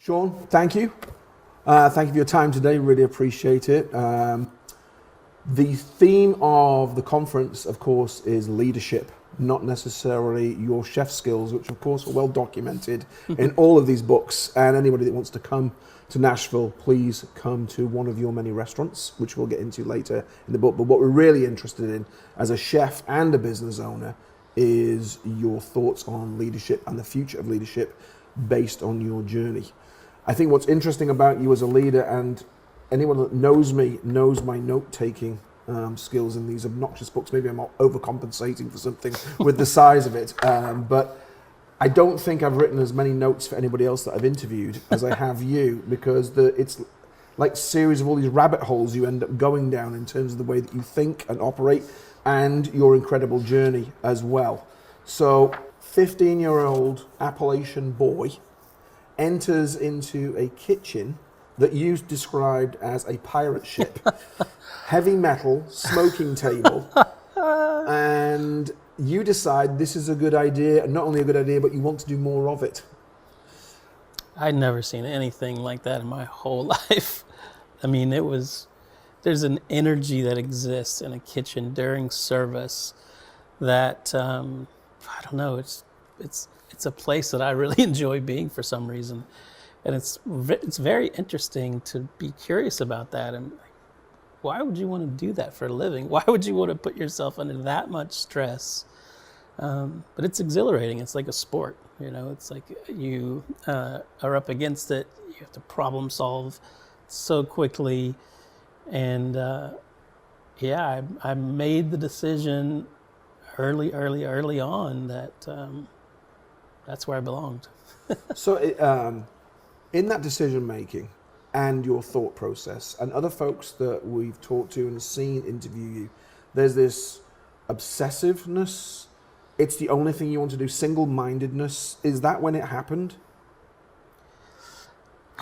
Sean, thank you. Thank you for your time today. Really appreciate it. The theme of the conference, of course, is leadership, not necessarily your chef skills, which of course are well documented in all of these books. And anybody that wants to come to Nashville, please come to one of your many restaurants, which we'll get into later in the book. But what we're really interested in as a chef and a business owner is your thoughts on leadership and the future of leadership based on your journey. I think what's interesting about you as a leader, and anyone that knows me knows my note-taking skills in these obnoxious books. Maybe I'm overcompensating for something with the size of it, but I don't think I've written as many notes for anybody else that I've interviewed as I have you, because it's like a series of all these rabbit holes you end up going down in terms of the way that you think and operate and your incredible journey as well. So 15-year-old Appalachian boy enters into a kitchen that you described as a pirate ship, heavy metal, smoking table, and you decide this is a good idea, and not only a good idea, but you want to do more of it. I'd never seen anything like that in my whole life. I mean, there's an energy that exists in a kitchen during service that, I don't know, it's a place that I really enjoy being for some reason. And it's very interesting to be curious about that. And why would you want to do that for a living? Why would you want to put yourself under that much stress? But it's exhilarating. It's like a sport, you know. It's like you are up against it. You have to problem solve so quickly. And I made the decision early on that that's where I belonged. So in that decision making and your thought process, and other folks that we've talked to and seen interview you, there's this obsessiveness. It's the only thing you want to do. Single-mindedness. Is that when it happened?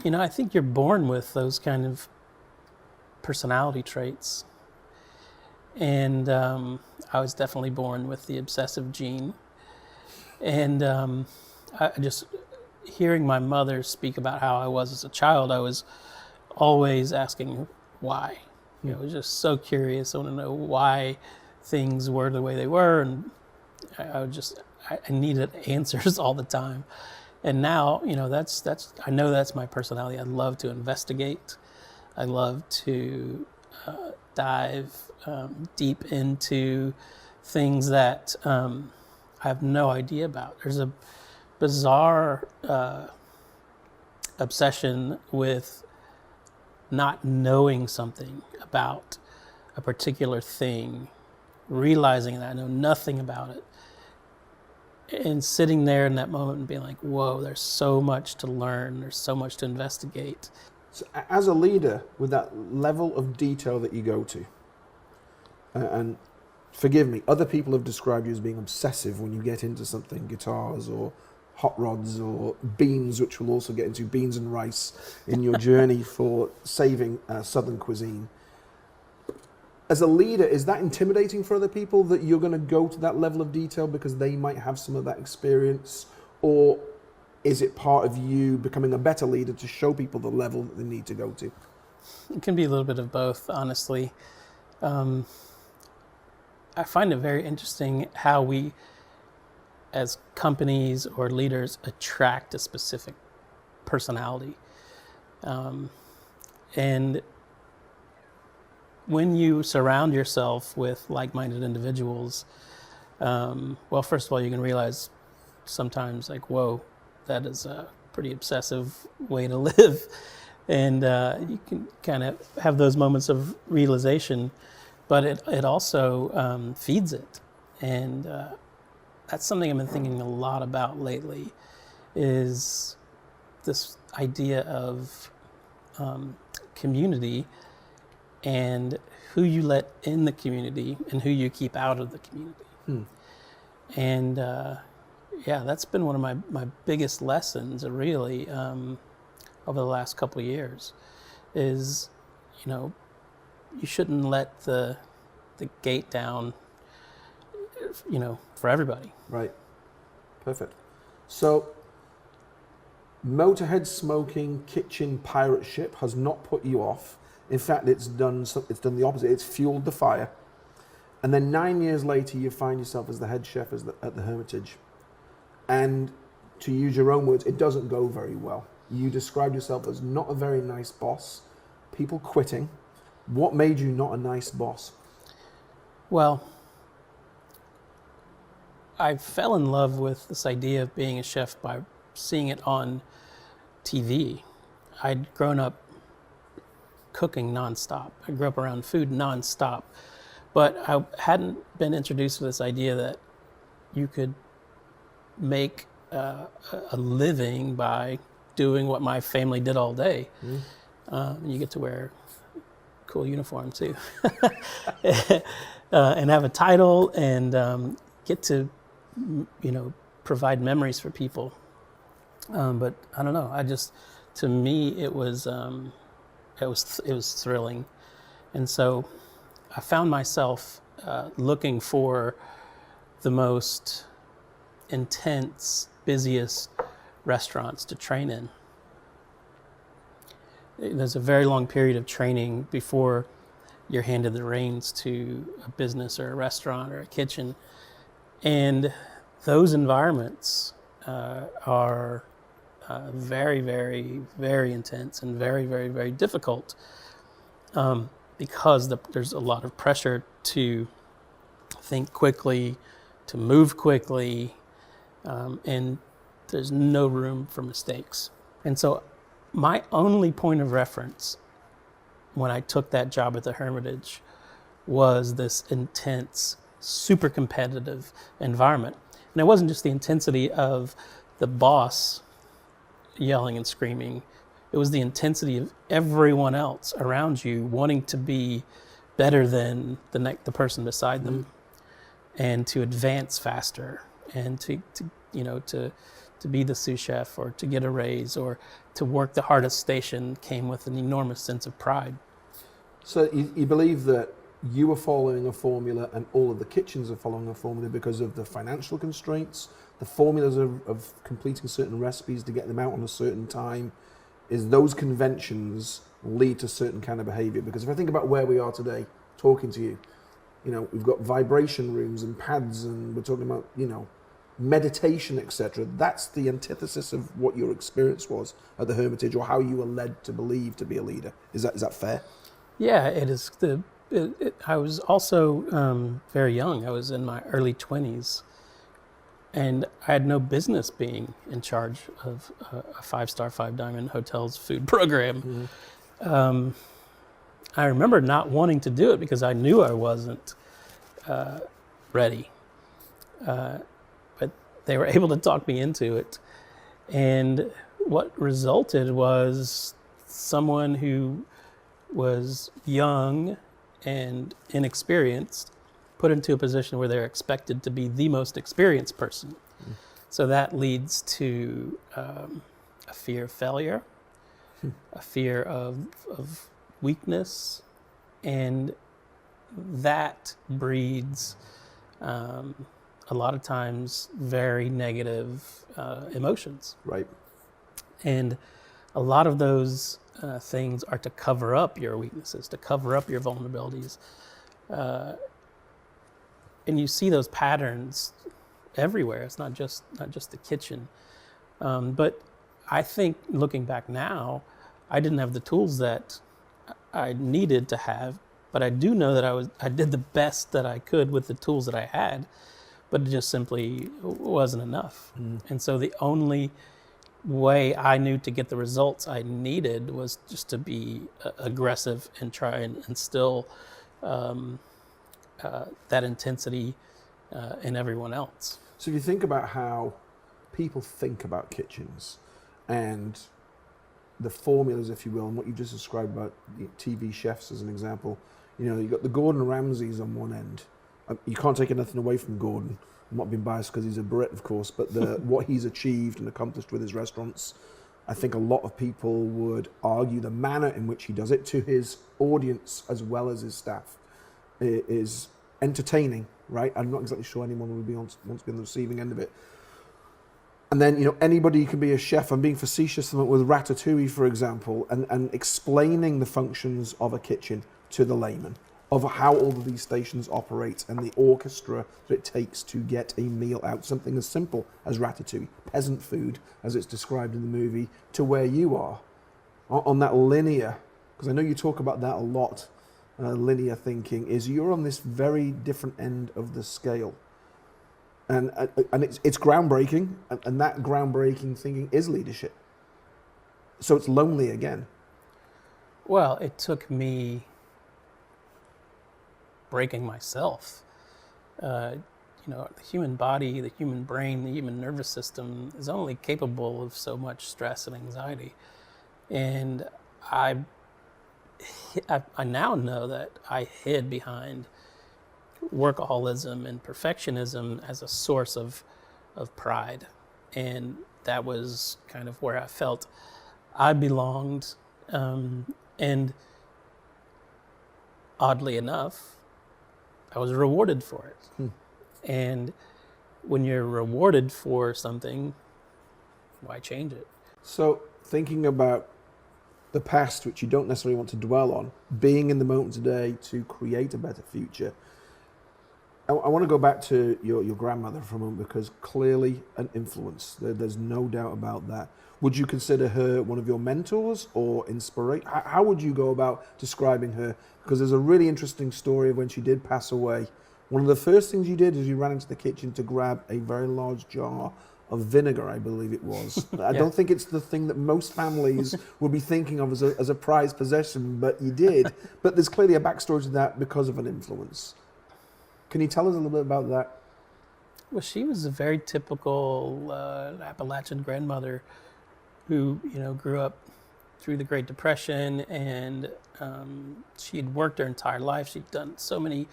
You know, I think you're born with those kind of personality traits. And I was definitely born with the obsessive gene. And I just hearing my mother speak about how I was as a child, I was always asking why. You know, I was just so curious. I want to know why things were the way they were, and I needed answers all the time. And now, you know, I know that's my personality. I love to investigate. I love to dive deep into things that I have no idea about. There's a bizarre obsession with not knowing something about a particular thing, realizing that I know nothing about it, and sitting there in that moment and being like, whoa, there's so much to learn, there's so much to investigate. So as a leader, with that level of detail that you go to, and forgive me, other people have described you as being obsessive when you get into something, guitars or hot rods or beans, which we'll also get into, beans and rice in your journey for saving Southern cuisine. As a leader, is that intimidating for other people that you're going to go to that level of detail because they might have some of that experience? Or is it part of you becoming a better leader to show people the level that they need to go to? It can be a little bit of both, honestly. I find it very interesting how we, as companies or leaders, attract a specific personality. And when you surround yourself with like-minded individuals, well, first of all, you can realize sometimes, like, whoa, that is a pretty obsessive way to live. And you can kind of have those moments of realization, but it also feeds it. And that's something I've been thinking a lot about lately, is this idea of community and who you let in the community and who you keep out of the community. And that's been one of my biggest lessons, really, over the last couple of years, is, you know, you shouldn't let the gate down, you know, for everybody. Right. Perfect. So Motorhead smoking kitchen pirate ship has not put you off. In fact, it's done the opposite. It's fueled the fire. And then 9 years later, you find yourself as the head chef at the Hermitage. And to use your own words, it doesn't go very well. You described yourself as not a very nice boss, people quitting. What made you not a nice boss? Well, I fell in love with this idea of being a chef by seeing it on TV. I'd grown up cooking nonstop. I grew up around food nonstop. But I hadn't been introduced to this idea that you could make a living by doing what my family did all day. You get to wear a cool uniform too, and have a title and get to, provide memories for people. But I don't know. To me, it was thrilling, and so I found myself looking for the most intense, busiest restaurants to train in. There's a very long period of training before you're handed the reins to a business or a restaurant or a kitchen. And those environments are very, very, very intense and very, very, very difficult because there's a lot of pressure to think quickly, to move quickly, and there's no room for mistakes. And so my only point of reference when I took that job at the Hermitage was this intense, super competitive environment. And it wasn't just the intensity of the boss yelling and screaming. It was the intensity of everyone else around you wanting to be better than the person beside them, and to advance faster, and to be the sous chef, or to get a raise, or to work the hardest station came with an enormous sense of pride. So you believe that you were following a formula and all of the kitchens are following a formula because of the financial constraints, the formulas of completing certain recipes to get them out on a certain time, is those conventions lead to certain kind of behavior? Because if I think about where we are today, talking to you, we've got vibration rooms and pads, and we're talking about, meditation, etc. That's the antithesis of what your experience was at the Hermitage, or how you were led to believe to be a leader. Is that fair? Yeah, it is. I was also very young. I was in my early 20s, and I had no business being in charge of a five-star, five-diamond hotel's food program. I remember not wanting to do it because I knew I wasn't ready. But they were able to talk me into it. And what resulted was someone who was young and inexperienced put into a position where they're expected to be the most experienced person. So that leads to a fear of failure, a fear of weakness, and that breeds a lot of times very negative emotions. Right. And a lot of those things are to cover up your weaknesses, to cover up your vulnerabilities. And you see those patterns everywhere. It's not just the kitchen. But I think looking back now, I didn't have the tools that I needed to have, but I do know that I did the best that I could with the tools that I had, but it just simply wasn't enough. And so the only way I knew to get the results I needed was just to be aggressive and try and instill that intensity in everyone else. So if you think about how people think about kitchens and the formulas, if you will, and what you just described about TV chefs as an example, you've got the Gordon Ramsays on one end. You can't take anything away from Gordon. I'm not being biased because he's a Brit, of course, but what he's achieved and accomplished with his restaurants, I think a lot of people would argue the manner in which he does it to his audience as well as his staff is entertaining, right? I'm not exactly sure anyone would wants to be on the receiving end of it. And then, anybody can be a chef. I'm being facetious with ratatouille, for example, and explaining the functions of a kitchen to the layman, of how all of these stations operate and the orchestra that it takes to get a meal out. Something as simple as ratatouille, peasant food, as it's described in the movie, to where you are, on that linear, because I know you talk about that a lot, linear thinking, is you're on this very different end of the scale. And it's groundbreaking, and that groundbreaking thinking is leadership. So it's lonely again. Well, it took me breaking myself. The human body, the human brain, the human nervous system is only capable of so much stress and anxiety. And I now know that I hid behind workaholism and perfectionism as a source of pride. And that was kind of where I felt I belonged. And oddly enough, I was rewarded for it. And when you're rewarded for something, why change it? So thinking about the past, which you don't necessarily want to dwell on, being in the moment today to create a better future, I want to go back to your grandmother for a moment, because clearly an influence. There's no doubt about that. Would you consider her one of your mentors or inspiration? How would you go about describing her? Because there's a really interesting story of when she did pass away. One of the first things you did is you ran into the kitchen to grab a very large jar of vinegar, I believe it was. I don't think it's the thing that most families would be thinking of as a prized possession, but you did. But there's clearly a backstory to that because of an influence. Can you tell us a little bit about that? Well, she was a very typical Appalachian grandmother who, grew up through the Great Depression, and she had worked her entire life. She'd done so many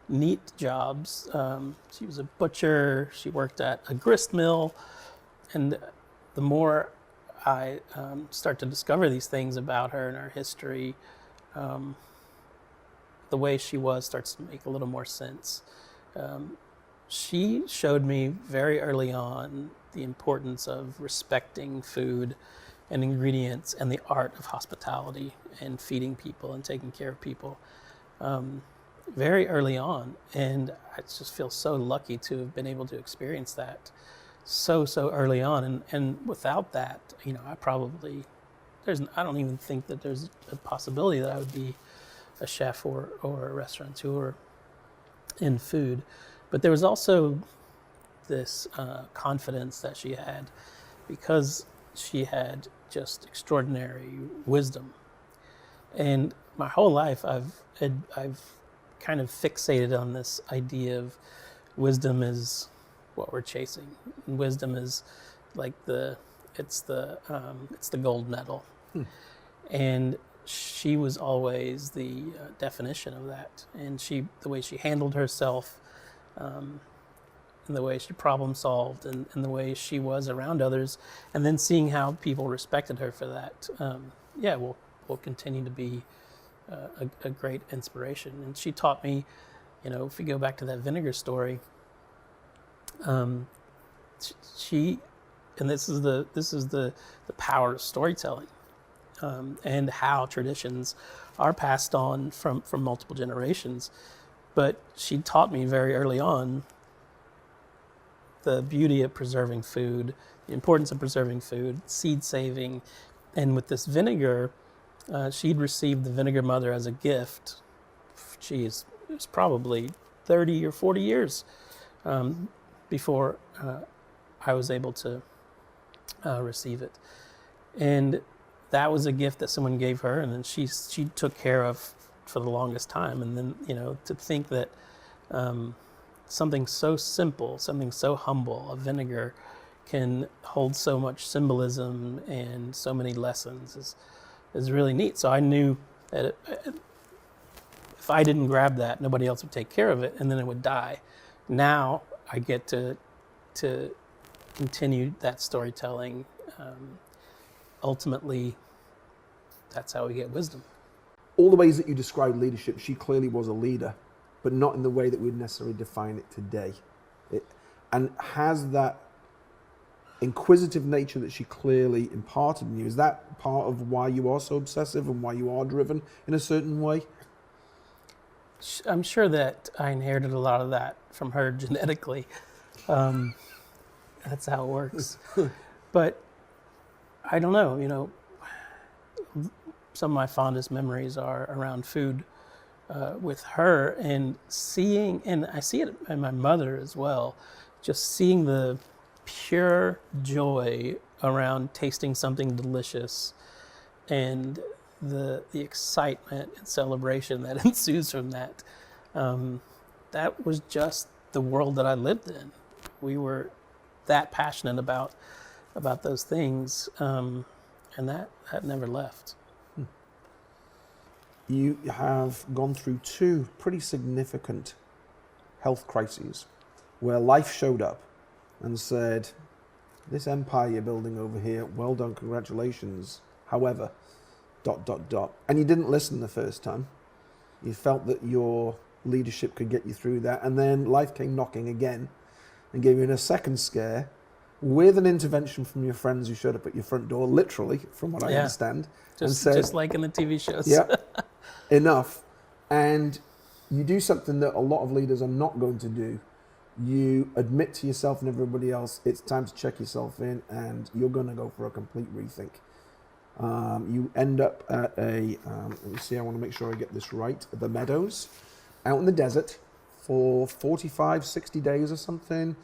neat jobs. She was a butcher. She worked at a grist mill. And the more I start to discover these things about her and her history, the way she was starts to make a little more sense. She showed me very early on the importance of respecting food and ingredients and the art of hospitality and feeding people and taking care of people very early on. And I just feel so lucky to have been able to experience that so early on. And without that, I don't even think that there's a possibility that I would be a chef or a restaurateur in food. But there was also this confidence that she had, because she had just extraordinary wisdom. And my whole life I've kind of fixated on this idea of wisdom is what we're chasing. And wisdom is like it's the gold medal. And she was always the definition of that. And the way she handled herself, and the way she problem solved, and the way she was around others, and then seeing how people respected her for that, will continue to be a great inspiration. And she taught me, if we go back to that vinegar story, she, and this is the power of storytelling, and how traditions are passed on from multiple generations. But she taught me very early on the beauty of preserving food, the importance of preserving food, seed saving. And with this vinegar, she'd received the Vinegar Mother as a gift. It was probably 30 or 40 years before I was able to receive it. And that was a gift that someone gave her, and then she took care of for the longest time. And then, to think that something so simple, something so humble, a vinegar, can hold so much symbolism and so many lessons is really neat. So I knew that if I didn't grab that, nobody else would take care of it, and then it would die. Now I get to continue that storytelling. Ultimately, that's how we get wisdom. All the ways that you described leadership, she clearly was a leader, but not in the way that we'd necessarily define it today. And has that inquisitive nature that she clearly imparted in you, is that part of why you are so obsessive and why you are driven in a certain way? I'm sure that I inherited a lot of that from her genetically. That's how it works. But I don't know, some of my fondest memories are around food with her, and I see it in my mother as well, just seeing the pure joy around tasting something delicious and the excitement and celebration that ensues from that. That was just the world that I lived in. We were that passionate about those things, and that never left. You have gone through two pretty significant health crises where life showed up and said, this empire you're building over here, well done, congratulations. However, ... And you didn't listen the first time. You felt that your leadership could get you through that. And then life came knocking again and gave you a second scare with an intervention from your friends who showed up at your front door, literally, from what I understand. Just like in the TV shows. Yeah, enough. And you do something that a lot of leaders are not going to do. You admit to yourself and everybody else, it's time to check yourself in, and you're going to go for a complete rethink. You end up at let me see, I want to make sure I get this right, the Meadows, out in the desert for 45, 60 days or something.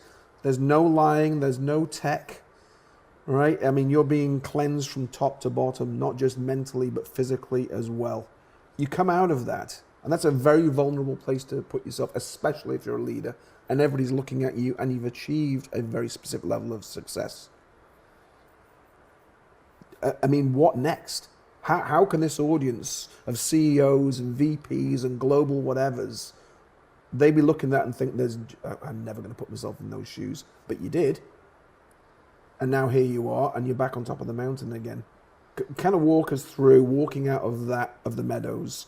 There's no lying, there's no tech, right? I mean, you're being cleansed from top to bottom, not just mentally, but physically as well. You come out of that, and that's a very vulnerable place to put yourself, especially if you're a leader, and everybody's looking at you, and you've achieved a very specific level of success. I mean, what next? How can this audience of CEOs and VPs and global whatevers, they be looking at that and think, I'm never going to put myself in those shoes, but you did. And now here you are, and you're back on top of the mountain again. Kind of walk us through walking out of the Meadows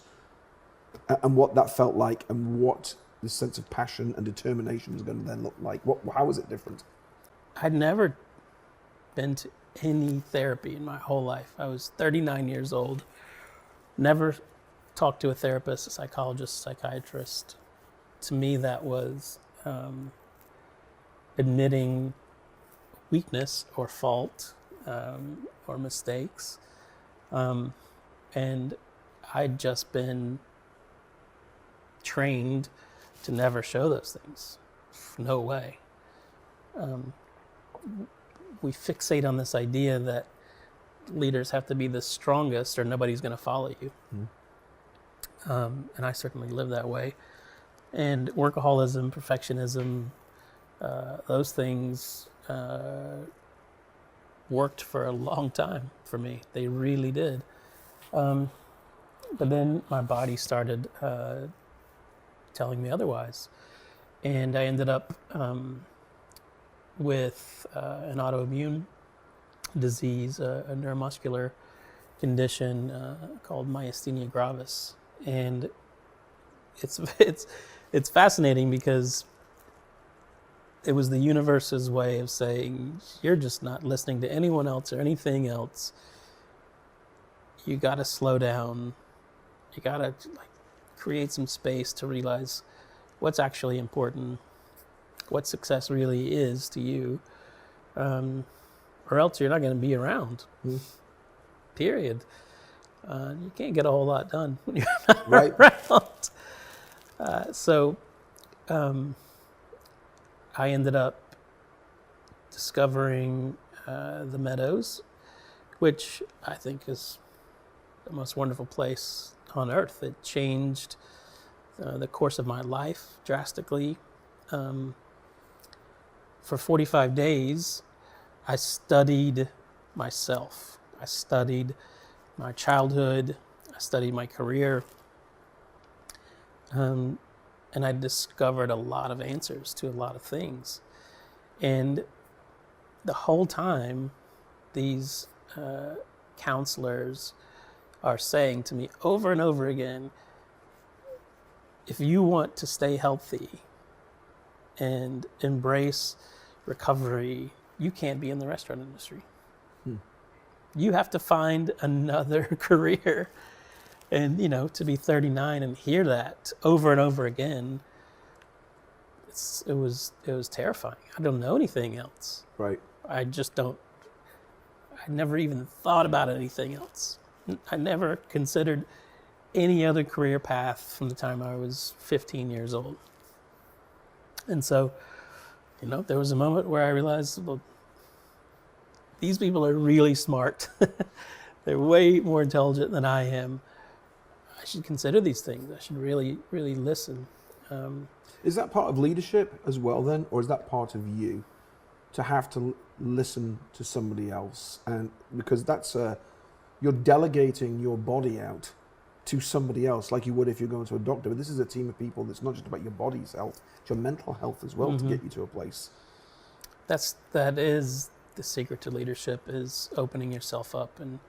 and what that felt like, and what the sense of passion and determination was going to then look like. How was it different? I'd never been to any therapy in my whole life. I was 39 years old, never talked to a therapist, a psychologist, psychiatrist. To me, that was admitting weakness or fault or mistakes. And I'd just been trained to never show those things. No way. We fixate on this idea that leaders have to be the strongest or nobody's going to follow you. And I certainly live that way. And workaholism, perfectionism, those things worked for a long time for me. They really did. But then my body started telling me otherwise. And I ended up with an autoimmune disease, a neuromuscular condition called myasthenia gravis. And it's fascinating because it was the universe's way of saying, you're just not listening to anyone else or anything else. You got to slow down. You got to create some space to realize what's actually important, what success really is to you, or else you're not going to be around. Period. You can't get a whole lot done when you're not around. So I ended up discovering the Meadows, which I think is the most wonderful place on earth. It changed the course of my life drastically. For 45 days, I studied myself. I studied my childhood. I studied my career. And I discovered a lot of answers to a lot of things. And the whole time, these counselors are saying to me over and over again, if you want to stay healthy and embrace recovery, you can't be in the restaurant industry. You have to find another career. And, to be 39 and hear that over and over again, it was terrifying. I don't know anything else. Right. I never even thought about anything else. I never considered any other career path from the time I was 15 years old. And so, there was a moment where I realized, well, these people are really smart. They're way more intelligent than I am. I should consider these things. I should really, really listen. Is that part of leadership as well then, or is that part of you to have to listen to somebody else? And because you're delegating your body out to somebody else, like you would if you're going to a doctor. But this is a team of people that's not just about your body's health, it's your mental health as well to get you to a place. That is the secret to leadership, is opening yourself up and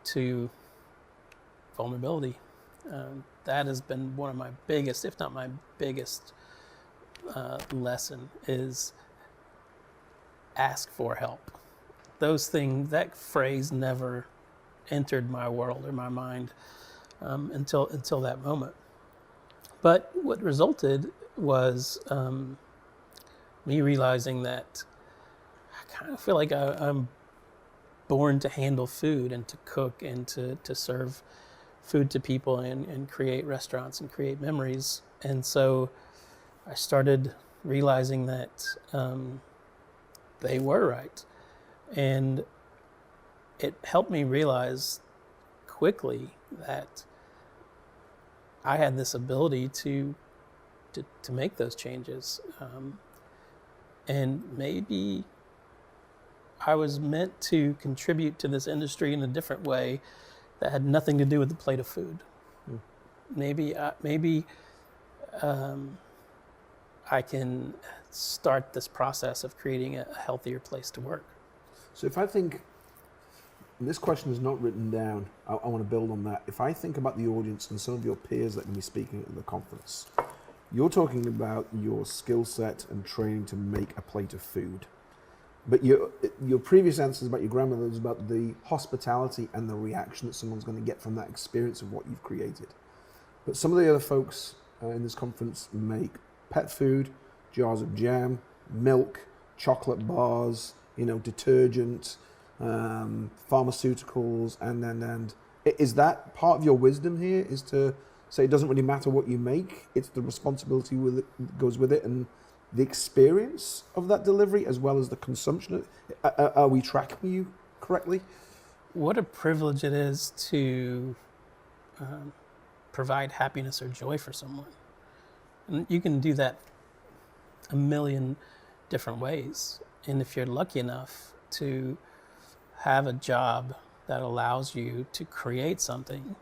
to vulnerability. That has been one of my biggest, if not my biggest, lesson, is ask for help. That phrase never entered my world or my mind until that moment. But what resulted was me realizing that I kind of feel like I'm born to handle food and to cook and to serve food to people and create restaurants and create memories. And so I started realizing that they were right. And it helped me realize quickly that I had this ability to make those changes. And maybe I was meant to contribute to this industry in a different way that had nothing to do with the plate of food. Maybe I can start this process of creating a healthier place to work. So if I think, and this question is not written down, I want to build on that. If I think about the audience and some of your peers that can be speaking at the conference, you're talking about your skill set and training to make a plate of food. But your previous answers about your grandmother was about the hospitality and the reaction that someone's going to get from that experience of what you've created. But some of the other folks in this conference make pet food, jars of jam, milk, chocolate bars, detergent, pharmaceuticals, and is that part of your wisdom here? Is to say it doesn't really matter what you make; it's the responsibility that goes with it, and the experience of that delivery as well as the consumption. Are we tracking you correctly? What a privilege it is to provide happiness or joy for someone. And you can do that a million different ways. And if you're lucky enough to have a job that allows you to create something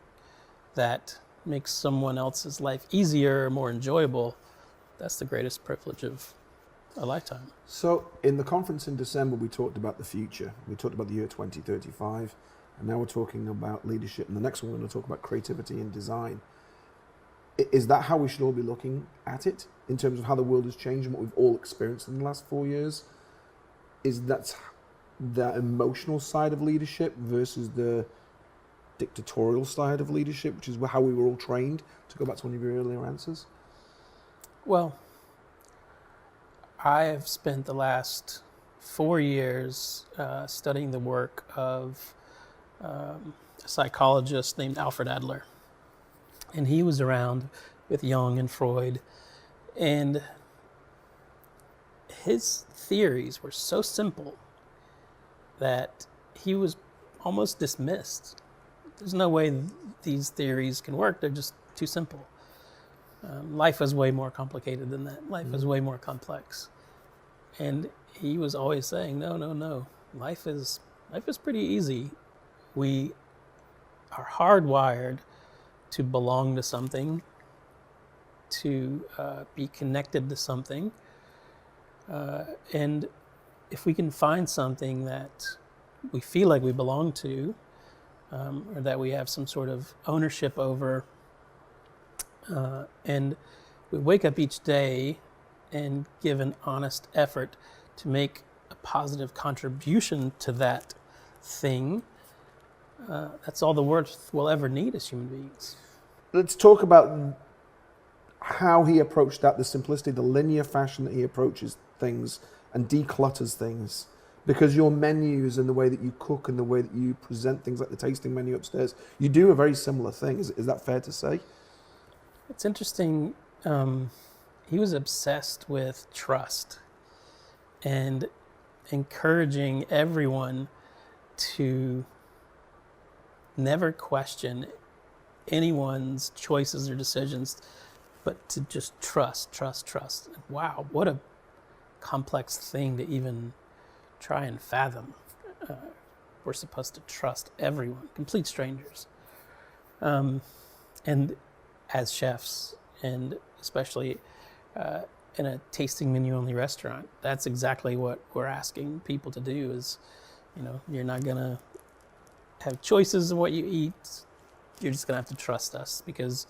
that makes someone else's life easier or more enjoyable, that's the greatest privilege of a lifetime. So in the conference in December, we talked about the future. We talked about the year 2035, and now we're talking about leadership. And the next one, we're going to talk about creativity and design. Is that how we should all be looking at it in terms of how the world has changed and what we've all experienced in the last 4 years? Is that the emotional side of leadership versus the dictatorial side of leadership, which is how we were all trained, to go back to one of your earlier answers? Well, I have spent the last 4 years studying the work of a psychologist named Alfred Adler. And he was around with Jung and Freud. And his theories were so simple that he was almost dismissed. There's no way these theories can work. They're just too simple. Life is way more complicated than that. Life is way more complex. And he was always saying, no. Life is pretty easy. We are hardwired to belong to something, to be connected to something. And if we can find something that we feel like we belong to, or that we have some sort of ownership over, and we wake up each day and give an honest effort to make positive contribution to that thing, that's all the worth we'll ever need as human beings. Let's talk about how he approached that, the simplicity, the linear fashion that he approaches things and declutters things. Because your menus and the way that you cook and the way that you present things like the tasting menu upstairs, you do a very similar thing. Is that fair to say? It's interesting. He was obsessed with trust and encouraging everyone to never question anyone's choices or decisions, but to just trust. Wow, what a complex thing to even try and fathom. We're supposed to trust everyone, complete strangers. And as chefs, and especially in a tasting menu only restaurant, that's exactly what we're asking people to do is, you're not gonna have choices in what you eat. You're just gonna have to trust us because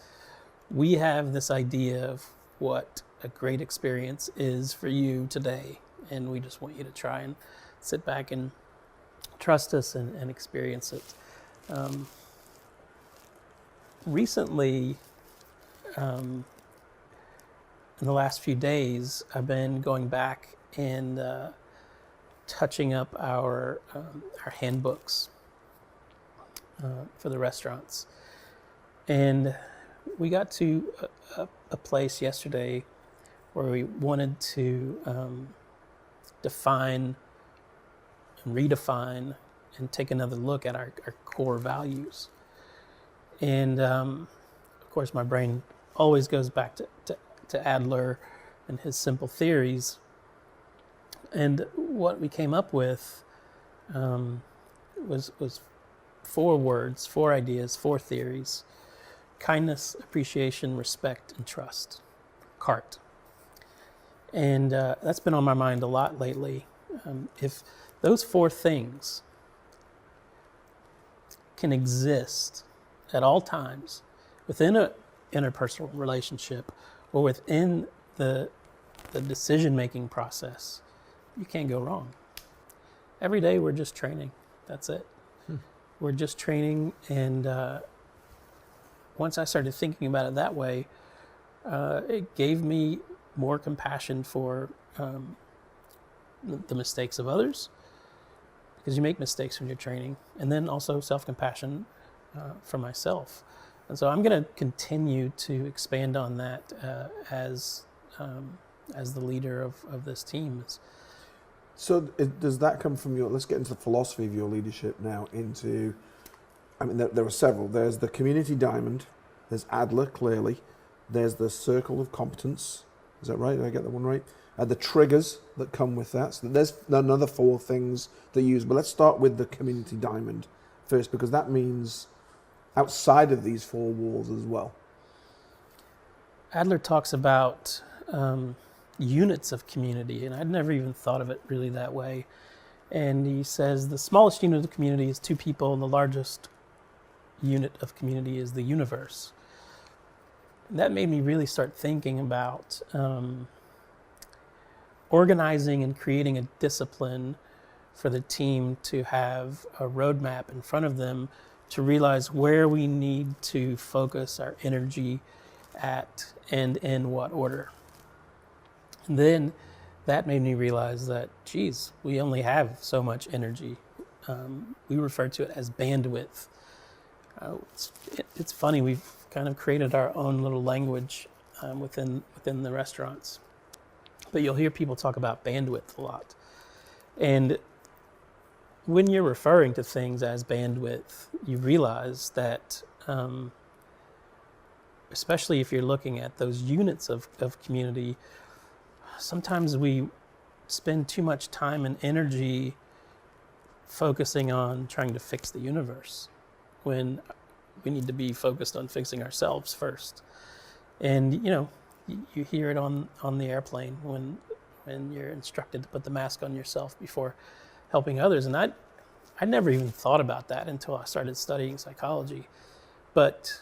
we have this idea of what a great experience is for you today. And we just want you to try and sit back and trust us and experience it. Recently, in the last few days, I've been going back and touching up our handbooks for the restaurants. And we got to a place yesterday where we wanted to define and redefine and take another look at our core values. And of course, my brain always goes back to Adler and his simple theories. And what we came up with was 4 words, 4 ideas, 4 theories: kindness, appreciation, respect, and trust. CART. And that's been on my mind a lot lately. If those 4 things can exist at all times within an interpersonal relationship or within the decision-making process, you can't go wrong. Every day we're just training. That's it. We're just training. And once I started thinking about it that way, it gave me more compassion for the mistakes of others, because you make mistakes when you're training, and then also self-compassion for myself. And so I'm going to continue to expand on that as the leader of this team. So does that come from let's get into the philosophy of your leadership now there are several. There's the community diamond, there's Adler, clearly. There's the circle of competence. Is that right? Did I get that one right? The triggers that come with that. So there's another 4 things that you use. But let's start with the community diamond first, because that means outside of these 4 walls as well. Adler talks about units of community, and I'd never even thought of it really that way. And he says the smallest unit of community is 2 people, and the largest unit of community is the universe. And that made me really start thinking about organizing and creating a discipline for the team to have a roadmap in front of them to realize where we need to focus our energy at and in what order. And then that made me realize that, we only have so much energy. We refer to it as bandwidth. It's funny, we've kind of created our own little language within the restaurants. But you'll hear people talk about bandwidth a lot. And when you're referring to things as bandwidth, you realize that, especially if you're looking at those units of community, sometimes we spend too much time and energy focusing on trying to fix the universe when we need to be focused on fixing ourselves first. And you hear it on the airplane when you're instructed to put the mask on yourself before helping others. And I never even thought about that until I started studying psychology. But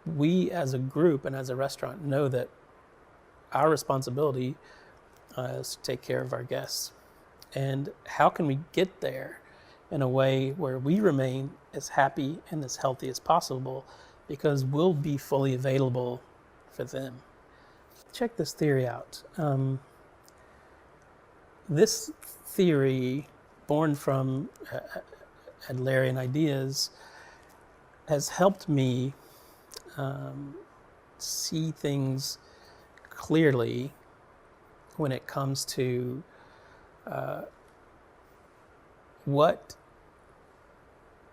we as a group and as a restaurant know that our responsibility is to take care of our guests. And how can we get there in a way where we remain as happy and as healthy as possible, because we'll be fully available for them. Check this theory out. This theory, born from Adlerian ideas, has helped me see things clearly when it comes to what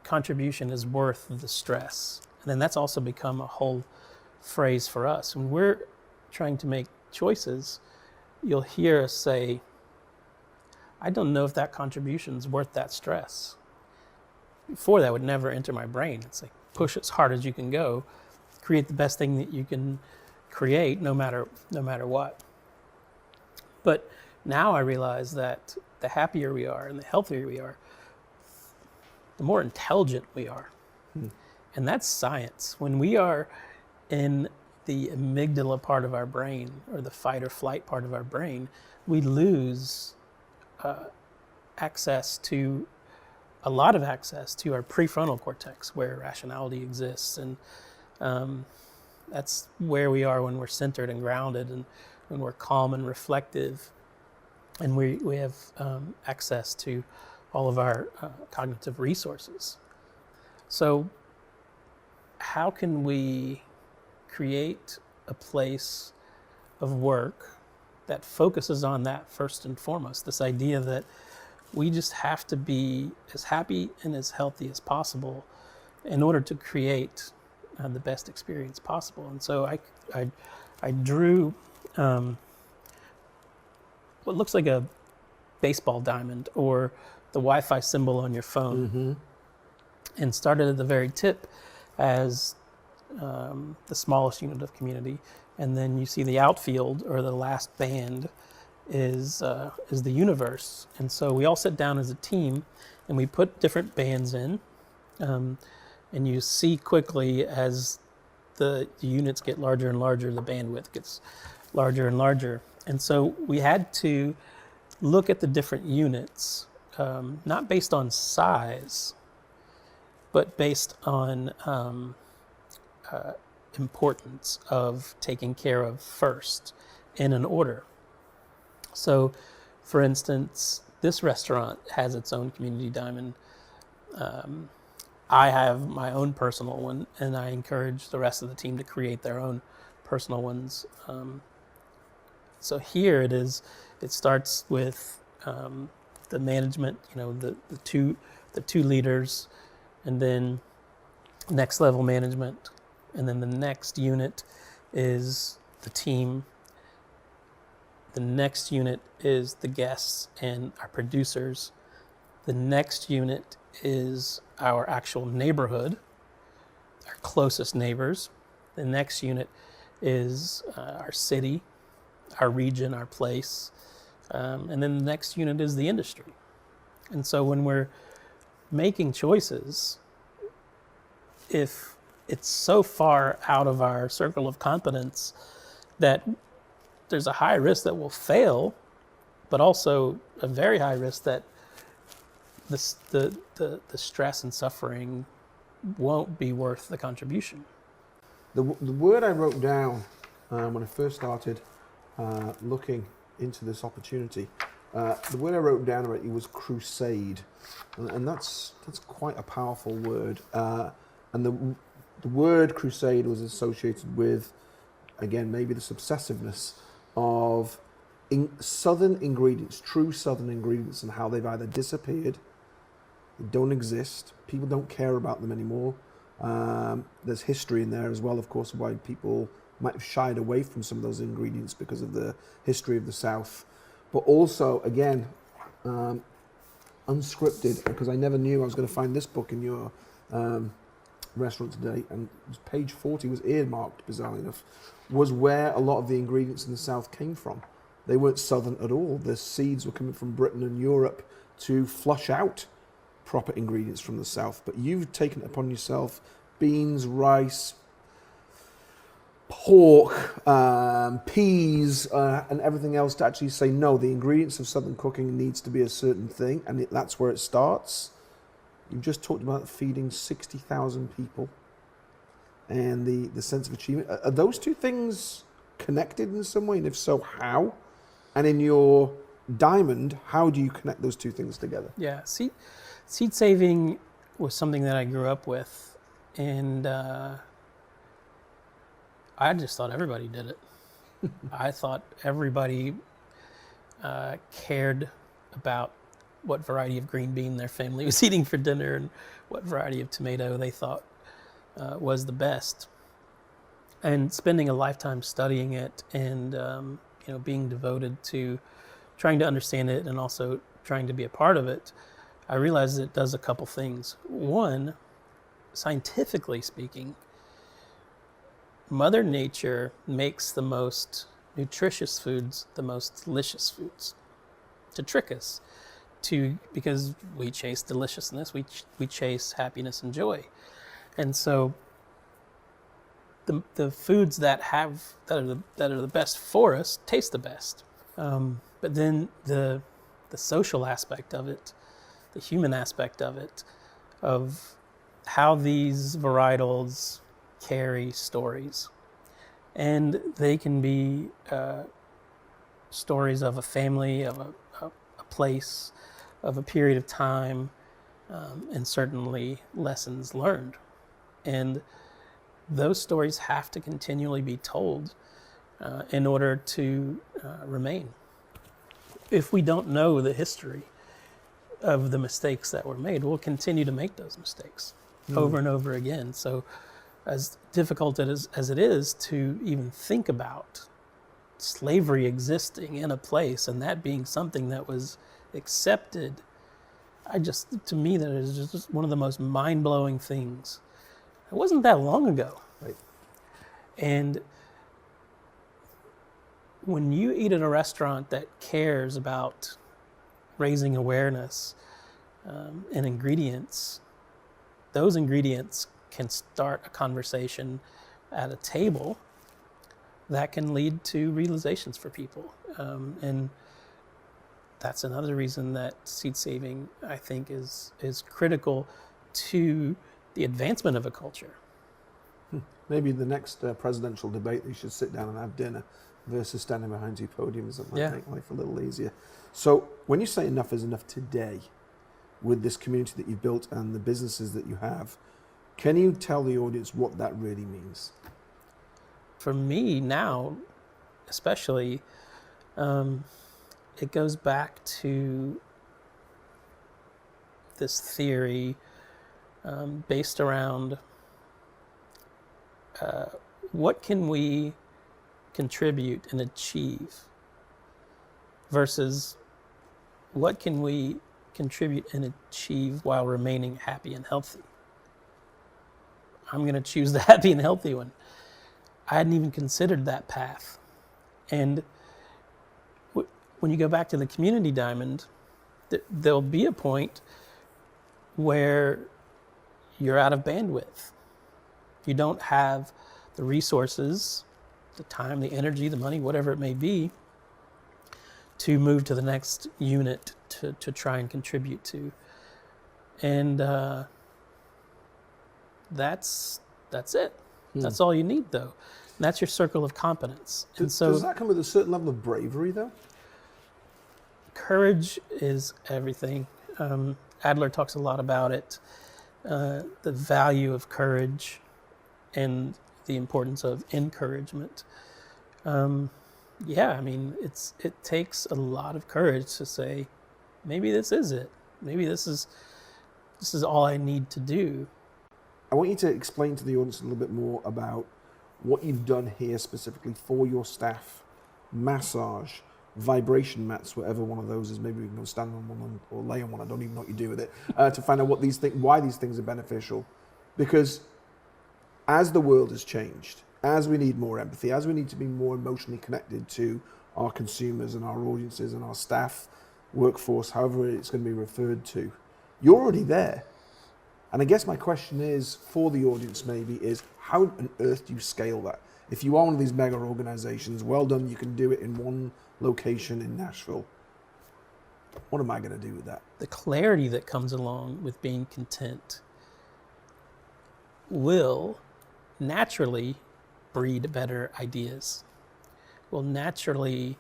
contribution is worth the stress. And then that's also become a whole phrase for us. When we're trying to make choices, you'll hear us say, I don't know if that contribution is worth that stress. Before, that would never enter my brain. It's like, push as hard as you can go, create the best thing that you can create, no matter what. But now I realize that the happier we are and the healthier we are, the more intelligent we are. And that's science. When we are in the amygdala part of our brain, or the fight or flight part of our brain, we lose access to a lot of access to our prefrontal cortex, where rationality exists. And that's where we are when we're centered and grounded, and when we're calm and reflective, and we have access to all of our cognitive resources. So how can we create a place of work that focuses on that first and foremost? This idea that we just have to be as happy and as healthy as possible in order to create the best experience possible. And so I drew what looks like a baseball diamond, or the Wi-Fi symbol on your phone, and started at the very tip as the smallest unit of community, and then you see the outfield, or the last band, is the universe. And so we all sit down as a team, and we put different bands in, and you see quickly as the units get larger and larger, the bandwidth gets larger and larger. And so we had to look at the different units, not based on size, but based on importance of taking care of first in an order. So, for instance, this restaurant has its own community diamond. I have my own personal one, and I encourage the rest of the team to create their own personal ones. So here it is. It starts with the management, the two leaders, and then next level management, and then the next unit is the team. The next unit is the guests and our producers. The next unit is our actual neighborhood, our closest neighbors. The next unit is our city, our region, our place. And then the next unit is the industry. And so when we're making choices, if it's so far out of our circle of competence that there's a high risk that we'll fail, but also a very high risk that the stress and suffering won't be worth the contribution. The word I wrote down when I first started looking into this opportunity, the word I wrote down about it was crusade, and that's quite a powerful word. And the word crusade was associated with, again, maybe this obsessiveness of southern ingredients, true southern ingredients, and how they've either disappeared, they don't exist, people don't care about them anymore. There's history in there as well, of course, why people might have shied away from some of those ingredients because of the history of the South. But also, again, unscripted, because I never knew I was going to find this book in your restaurant today, and page 40 was earmarked, bizarrely enough, was where a lot of the ingredients in the South came from. They weren't southern at all. The seeds were coming from Britain and Europe to flush out proper ingredients from the South. But you've taken it upon yourself, beans, rice, pork, peas, and everything else to actually say, no, the ingredients of Southern cooking needs to be a certain thing, and that's where it starts. You've just talked about feeding 60,000 people and the sense of achievement. Are those two things connected in some way? And if so, how? And in your diamond, how do you connect those two things together? Yeah, seed saving was something that I grew up with, and I just thought everybody did it. I thought everybody cared about what variety of green bean their family was eating for dinner and what variety of tomato they thought was the best. And spending a lifetime studying it and being devoted to trying to understand it and also trying to be a part of it, I realized it does a couple things. One, scientifically speaking, Mother Nature makes the most nutritious foods the most delicious foods to trick us, because we chase deliciousness, we chase happiness and joy, and so the foods that are the best for us taste the best. But then the social aspect of it, the human aspect of it, of how these varietals carry stories. And they can be stories of a family, of a place, of a period of time, and certainly lessons learned. And those stories have to continually be told in order to remain. If we don't know the history of the mistakes that were made, we'll continue to make those mistakes over and over again. So as difficult as it is to even think about slavery existing in a place and that being something that was accepted, to me, that is just one of the most mind-blowing things. It wasn't that long ago. Right. And when you eat at a restaurant that cares about raising awareness and ingredients, those ingredients can start a conversation at a table that can lead to realizations for people. And that's another reason that seed saving, I think, is critical to the advancement of a culture. Maybe the next presidential debate, they should sit down and have dinner versus standing behind two podiums. That might make life a little easier. So when you say enough is enough today, with this community that you've built and the businesses that you have, can you tell the audience what that really means? For me now, especially, it goes back to this theory based around what can we contribute and achieve versus what can we contribute and achieve while remaining happy and healthy. I'm going to choose the happy and healthy one. I hadn't even considered that path. And when you go back to the community diamond, there'll be a point where you're out of bandwidth. You don't have the resources, the time, the energy, the money, whatever it may be, to move to the next unit to try and contribute to. And that's it. That's all you need, though. And that's your circle of competence. And so, does that come with a certain level of bravery, though? Courage is everything. Adler talks a lot about it, the value of courage and the importance of encouragement. It takes a lot of courage to say, maybe this is it. Maybe this is all I need to do. I want you to explain to the audience a little bit more about what you've done here specifically for your staff. Massage, vibration mats, whatever one of those is. Maybe we can go stand on one or lay on one. I don't even know what you do with it, to find out why these things are beneficial. Because as the world has changed, as we need more empathy, as we need to be more emotionally connected to our consumers and our audiences and our staff, workforce, however it's going to be referred to, you're already there. And I guess my question is, for the audience maybe, is how on earth do you scale that? if you are one of these mega organizations, well done, you can do it in one location in Nashville. What am I going to do with that? The clarity that comes along with being content will naturally breed better ideas, will naturally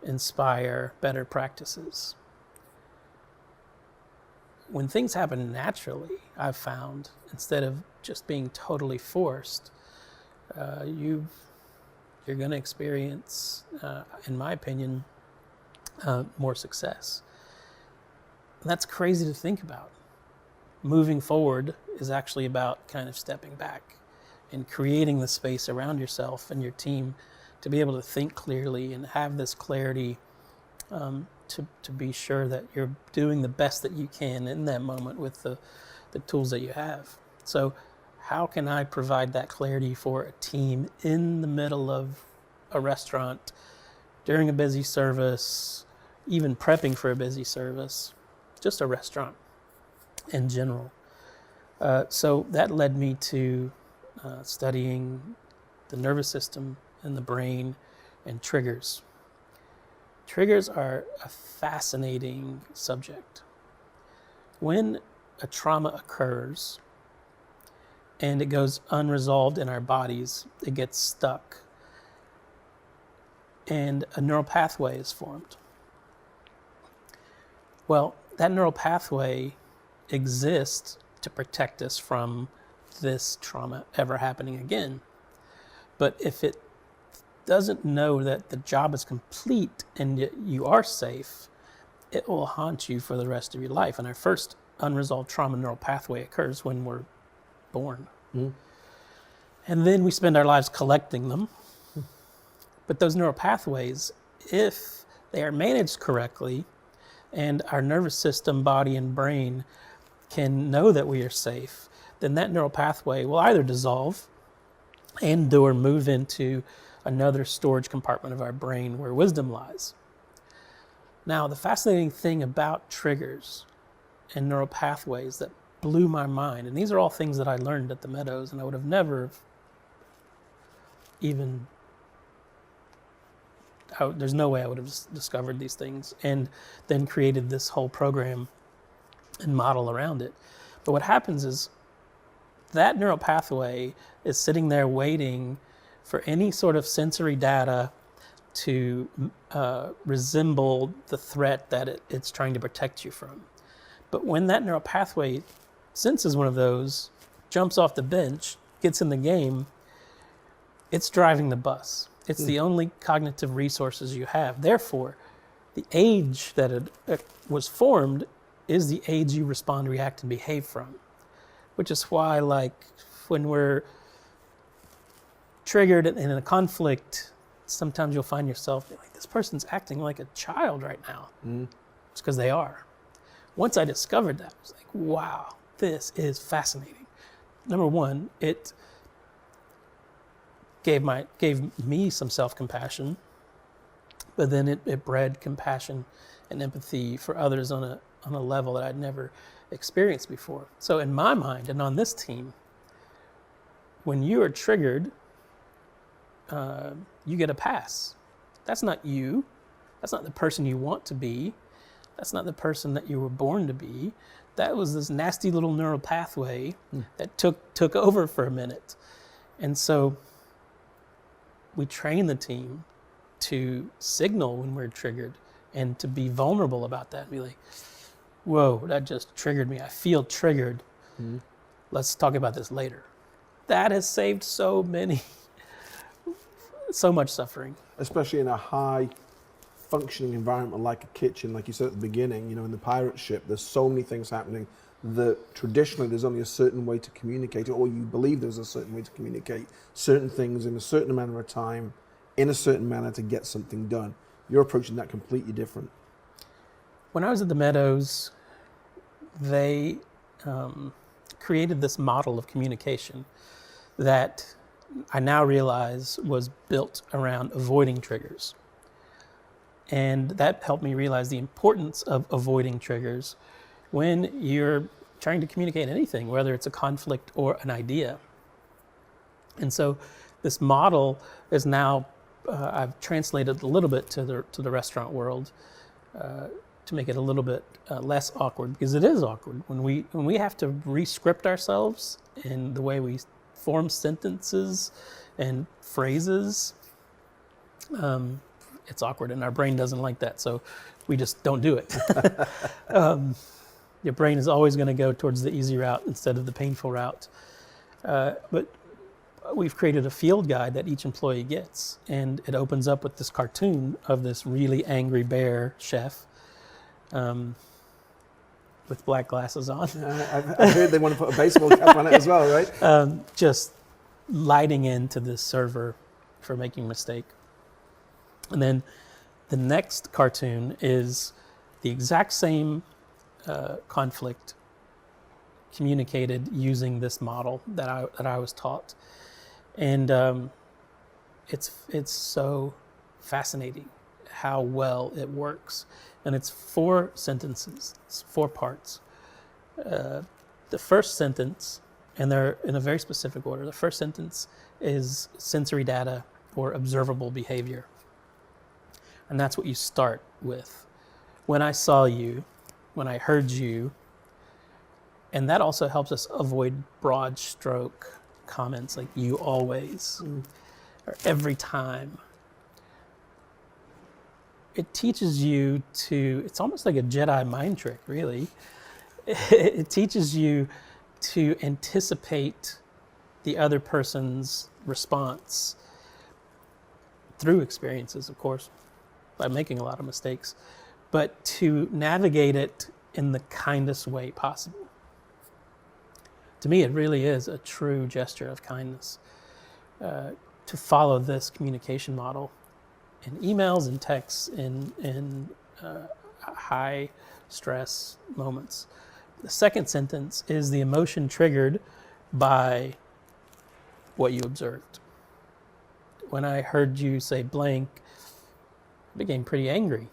inspire better practices. When things happen naturally, I've found, instead of just being totally forced, you're going to experience, in my opinion, more success. And that's crazy to think about. Moving forward is actually about kind of stepping back and creating the space around yourself and your team to be able to think clearly and have this clarity, to be sure that you're doing the best that you can in that moment with the tools that you have. So how can I provide that clarity for a team in the middle of a restaurant, during a busy service, even prepping for a busy service, just a restaurant in general? So that led me to studying the nervous system and the brain and triggers. Triggers are a fascinating subject. When a trauma occurs and it goes unresolved in our bodies, it gets stuck, and a neural pathway is formed. Well, that neural pathway exists to protect us from this trauma ever happening again. But if it doesn't know that the job is complete and you are safe, it will haunt you for the rest of your life. And our first unresolved trauma neural pathway occurs when we're born. Mm. And then we spend our lives collecting them. But those neural pathways, if they are managed correctly, and our nervous system, body, and brain can know that we are safe, then that neural pathway will either dissolve and or move into another storage compartment of our brain where wisdom lies. Now, the fascinating thing about triggers and neural pathways that blew my mind, and these are all things that I learned at the Meadows, and I would have never even, there's no way I would have discovered these things and then created this whole program and model around it. But what happens is that neural pathway is sitting there waiting for any sort of sensory data to resemble the threat that it's trying to protect you from. But when that neural pathway senses one of those, jumps off the bench, gets in the game, it's driving the bus. It's the only cognitive resources you have. Therefore, the age that it was formed is the age you respond, react, and behave from. Which is why, like, when we're triggered in a conflict, sometimes you'll find yourself like, this person's acting like a child right now. It's because they are. Once I discovered that, I was like, wow, this is fascinating. Number one, it gave me some self-compassion, but then it bred compassion and empathy for others on a level that I'd never experienced before. So in my mind, and on this team, when you are triggered, you get a pass. That's not you. That's not the person you want to be. That's not the person that you were born to be. That was this nasty little neural pathway that took over for a minute. And so we train the team to signal when we're triggered and to be vulnerable about that and be like, whoa, that just triggered me. I feel triggered. Let's talk about this later. That has saved so much suffering. Especially in a high functioning environment like a kitchen, like you said at the beginning, in the pirate ship, there's so many things happening that traditionally there's only a certain way to communicate, or you believe there's a certain way to communicate certain things in a certain amount of time, in a certain manner to get something done. You're approaching that completely different. When I was at the Meadows, they created this model of communication that I now realize was built around avoiding triggers. And that helped me realize the importance of avoiding triggers when you're trying to communicate anything, whether it's a conflict or an idea. And so this model is now, I've translated a little bit to the restaurant world to make it a little bit less awkward, because it is awkward when we have to re-script ourselves in the way we form sentences and phrases. It's awkward, and our brain doesn't like that, so we just don't do it. Your brain is always going to go towards the easy route instead of the painful route. But we've created a field guide that each employee gets, and it opens up with this cartoon of this really angry bear chef with black glasses on. I've heard they want to put a baseball cap on it as well, right? Just lighting into this server for making a mistake. And then the next cartoon is the exact same conflict communicated using this model that I was taught, and it's so fascinating how well it works. And it's 4 sentences, it's 4 parts. The first sentence, and they're in a very specific order. The first sentence is sensory data or observable behavior, and that's what you start with. When I saw you, when I heard you. And that also helps us avoid broad stroke comments like "you always" or "every time." It teaches you to, it's almost like a Jedi mind trick, really. It teaches you to anticipate the other person's response through experiences, of course, by making a lot of mistakes, but to navigate it in the kindest way possible. To me, it really is a true gesture of kindness to follow this communication model in emails and texts in high stress moments. The second sentence is the emotion triggered by what you observed. When I heard you say blank, I became pretty angry.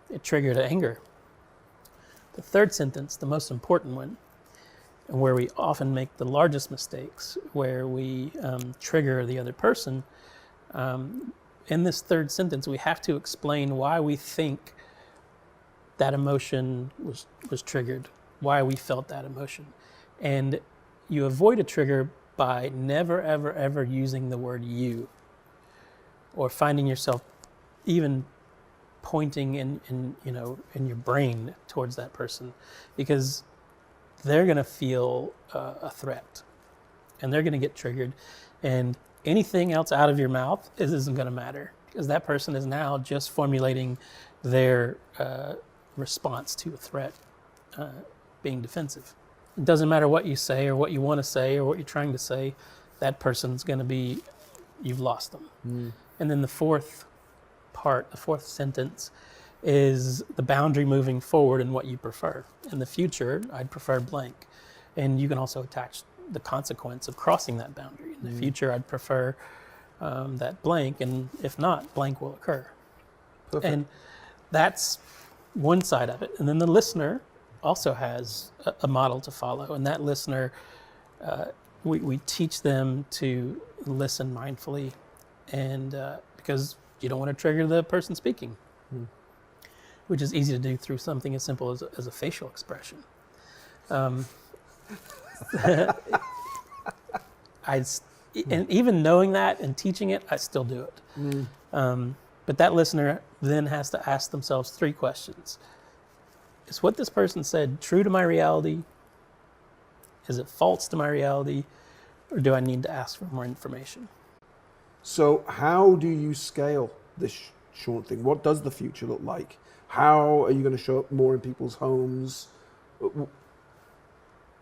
It triggered anger. The third sentence, the most important one, and where we often make the largest mistakes, where we trigger the other person, in this third sentence, we have to explain why we think that emotion was triggered, why we felt that emotion. And you avoid a trigger by never, ever, ever using the word you, or finding yourself even pointing in your brain towards that person, because they're going to feel a threat, and they're going to get triggered, and anything else out of your mouth isn't going to matter, because that person is now just formulating their response to a threat, being defensive. It doesn't matter what you say or what you want to say or what you're trying to say, that person's going to be, you've lost them. And then the fourth part, the fourth sentence, is the boundary moving forward and what you prefer. In the future, I'd prefer blank. And you can also attach the consequence of crossing that boundary. In the future, I'd prefer that blank, and if not, blank will occur. Perfect. And that's one side of it. And then the listener also has a model to follow. And that listener, we teach them to listen mindfully, and because you don't want to trigger the person speaking, which is easy to do through something as simple as a facial expression. And even knowing that and teaching it, I still do it. But that listener then has to ask themselves 3 questions. Is what this person said true to my reality? Is it false to my reality? Or do I need to ask for more information? So how do you scale this Sean thing? What does the future look like? How are you going to show up more in people's homes?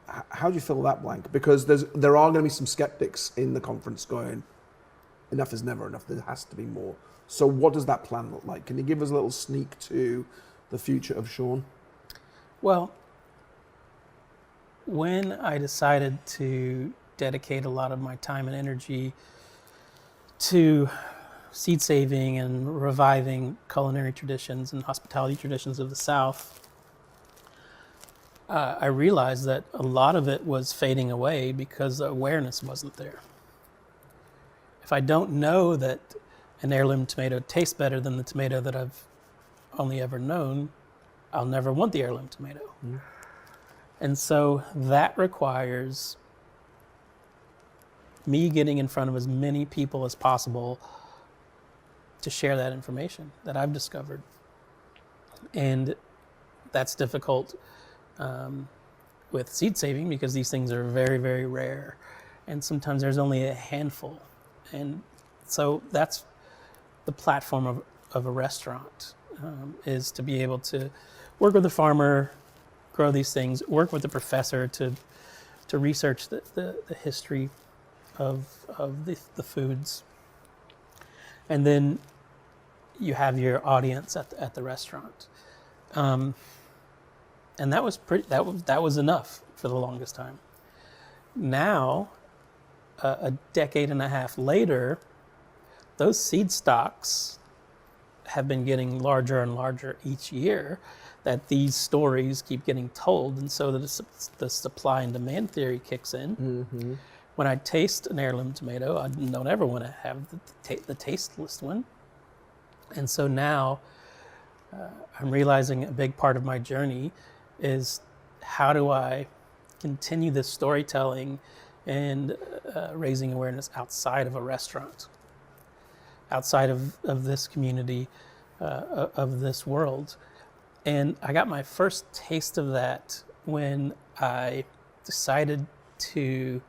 How do you fill that blank? Because there are going to be some skeptics in the conference going, enough is never enough, there has to be more. So what does that plan look like? Can you give us a little sneak to the future of Sean? Well, when I decided to dedicate a lot of my time and energy to seed saving and reviving culinary traditions and hospitality traditions of the South, I realized that a lot of it was fading away because the awareness wasn't there. if I don't know that an heirloom tomato tastes better than the tomato that I've only ever known, I'll never want the heirloom tomato. Mm. And so that requires me getting in front of as many people as possible to share that information that I've discovered. And that's difficult with seed saving because these things are very, very rare. And sometimes there's only a handful. And so that's the platform of a restaurant, is to be able to work with the farmer, grow these things, work with the professor to research the history of the foods. And then you have your audience at the restaurant. And that was enough for the longest time. Now, a decade and a half later, those seed stocks have been getting larger and larger each year, that these stories keep getting told, and so the supply and demand theory kicks in. Mm-hmm. When I taste an heirloom tomato, I don't ever want to have the tasteless one. And so now I'm realizing a big part of my journey is how do I continue this storytelling and raising awareness outside of a restaurant, outside of this community, of this world. And I got my first taste of that when I decided to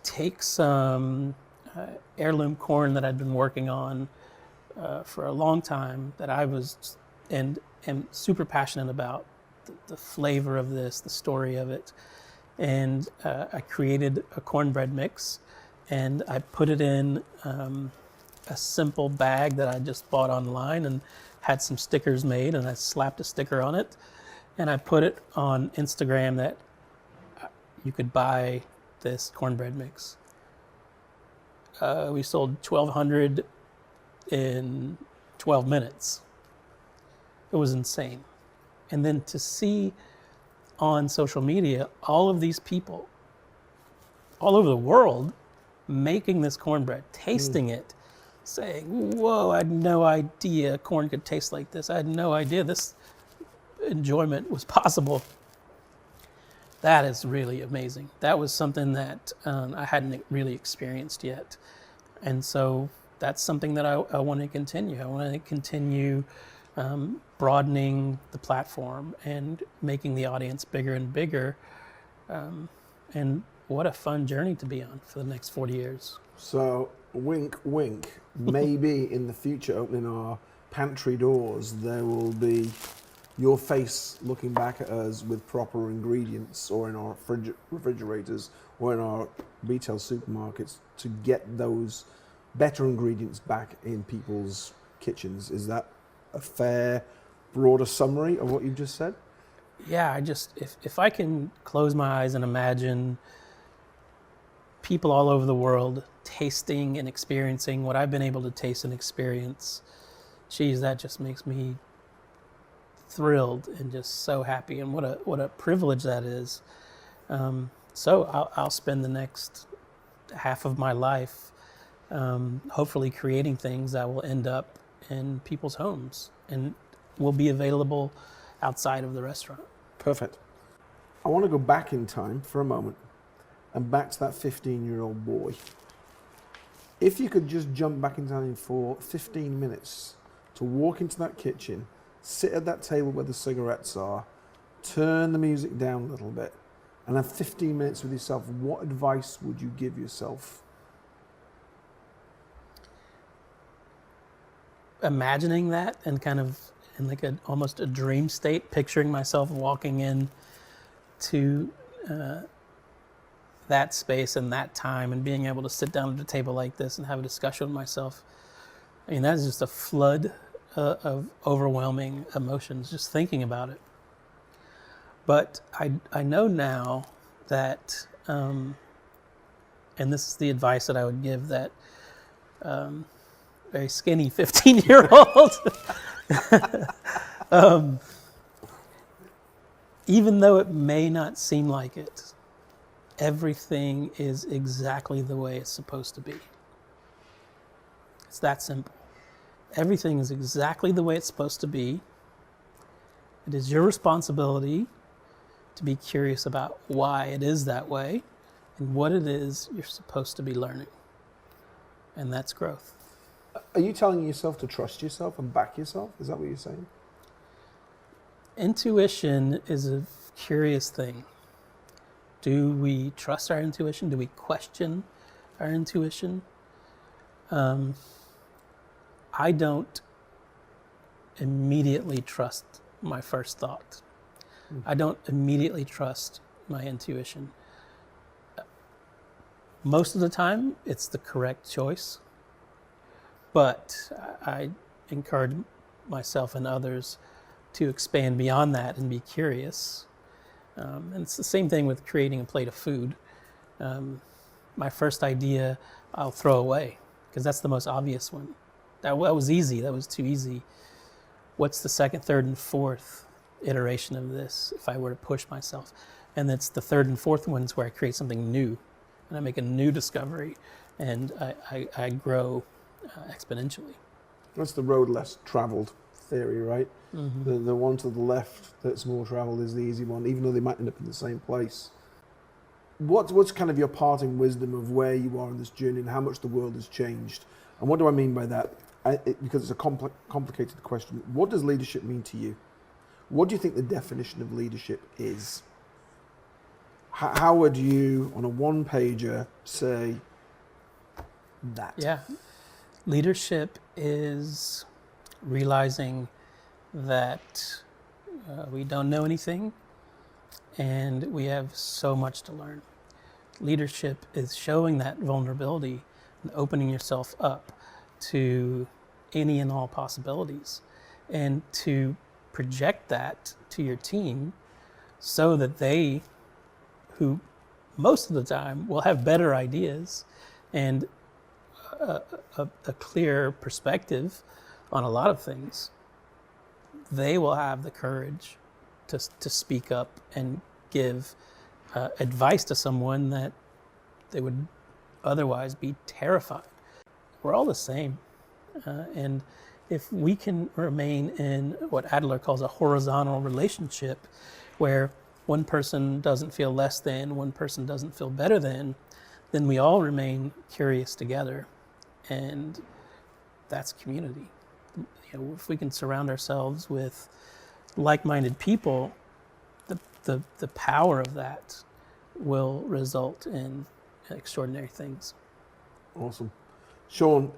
take some heirloom corn that I'd been working on for a long time, that I was and am super passionate about the flavor of this, the story of it. And I created a cornbread mix, and I put it in a simple bag that I just bought online and had some stickers made, and I slapped a sticker on it, and I put it on Instagram that you could buy this cornbread mix. We sold 1,200 in 12 minutes. It was insane. And then to see on social media all of these people all over the world making this cornbread, tasting it, saying, whoa, I had no idea corn could taste like this. I had no idea this enjoyment was possible. That is really amazing. That was something that I hadn't really experienced yet. And so that's something that I want to continue. I want to continue broadening the platform and making the audience bigger and bigger. And what a fun journey to be on for the next 40 years. So, wink, wink, maybe in the future, opening our pantry doors, there will be your face looking back at us with proper ingredients, or in our refrigerators, or in our retail supermarkets, to get those better ingredients back in people's kitchens. Is that a fair, broader summary of what you've just said? Yeah, if I can close my eyes and imagine people all over the world tasting and experiencing what I've been able to taste and experience, geez, that just makes me thrilled and just so happy, and what a privilege that is. So I'll spend the next half of my life hopefully creating things that will end up in people's homes and will be available outside of the restaurant. Perfect. I want to go back in time for a moment and back to that 15-year-old boy. If you could just jump back in time for 15 minutes to walk into that kitchen, sit at that table where the cigarettes are, turn the music down a little bit, and have 15 minutes with yourself, what advice would you give yourself? Imagining that and kind of in like almost a dream state, picturing myself walking in to that space and that time, and being able to sit down at a table like this and have a discussion with myself. I mean, that's just a flood of overwhelming emotions just thinking about it. But I know now that, and this is the advice that I would give that very skinny 15-year-old, even though it may not seem like it, everything is exactly the way it's supposed to be. It's that simple. Everything is exactly the way it's supposed to be. It is your responsibility to be curious about why it is that way and what it is you're supposed to be learning. And that's growth. Are you telling yourself to trust yourself and back yourself? Is that what you're saying? Intuition is a curious thing. Do we trust our intuition? Do we question our intuition? I don't immediately trust my first thought. I don't immediately trust my intuition. Most of the time, it's the correct choice, but I encourage myself and others to expand beyond that and be curious. And it's the same thing with creating a plate of food. My first idea, I'll throw away because that's the most obvious one. That was easy. That was too easy. What's the second, third, and fourth iteration of this if I were to push myself? And it's the third and fourth ones where I create something new and I make a new discovery and I grow exponentially. That's the road less traveled theory, right? Mm-hmm. The one to the left that's more traveled is the easy one, even though they might end up in the same place. What's kind of your parting wisdom of where you are in this journey and how much the world has changed? And what do I mean by that? Because it's a complicated question. What does leadership mean to you? What do you think the definition of leadership is? How would you, on a one-pager, say that? Yeah. Leadership is realizing that we don't know anything and we have so much to learn. Leadership is showing that vulnerability and opening yourself up to any and all possibilities and to project that to your team so that they, who most of the time will have better ideas and a clear perspective on a lot of things, they will have the courage to speak up and give advice to someone that they would otherwise be terrified. We're all the same. And if we can remain in what Adler calls a horizontal relationship, where one person doesn't feel less than, one person doesn't feel better than, then we all remain curious together. And that's community. You know, if we can surround ourselves with like-minded people, the power of that will result in extraordinary things. Awesome. Sean,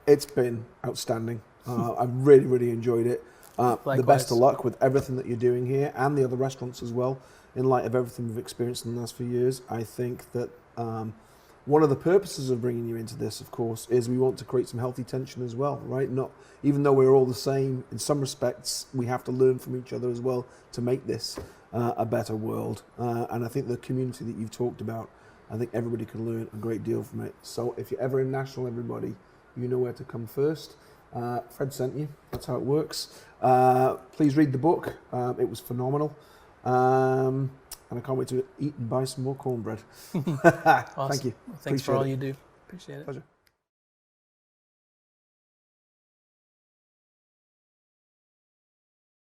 it's been outstanding. I've really, really enjoyed it. The best of luck with everything that you're doing here and the other restaurants as well. In light of everything we've experienced in the last few years, I think that one of the purposes of bringing you into this, of course, is we want to create some healthy tension as well, right? Not even though we're all the same in some respects, we have to learn from each other as well to make this a better world. And I think the community that you've talked about, I think everybody can learn a great deal from it. So if you're ever in Nashville, everybody, you know where to come first. Fred sent you. That's how it works. Please read the book. It was phenomenal. And I can't wait to eat and buy some more cornbread. Awesome. Thank you. Well, thanks for all you do. Appreciate it. Pleasure.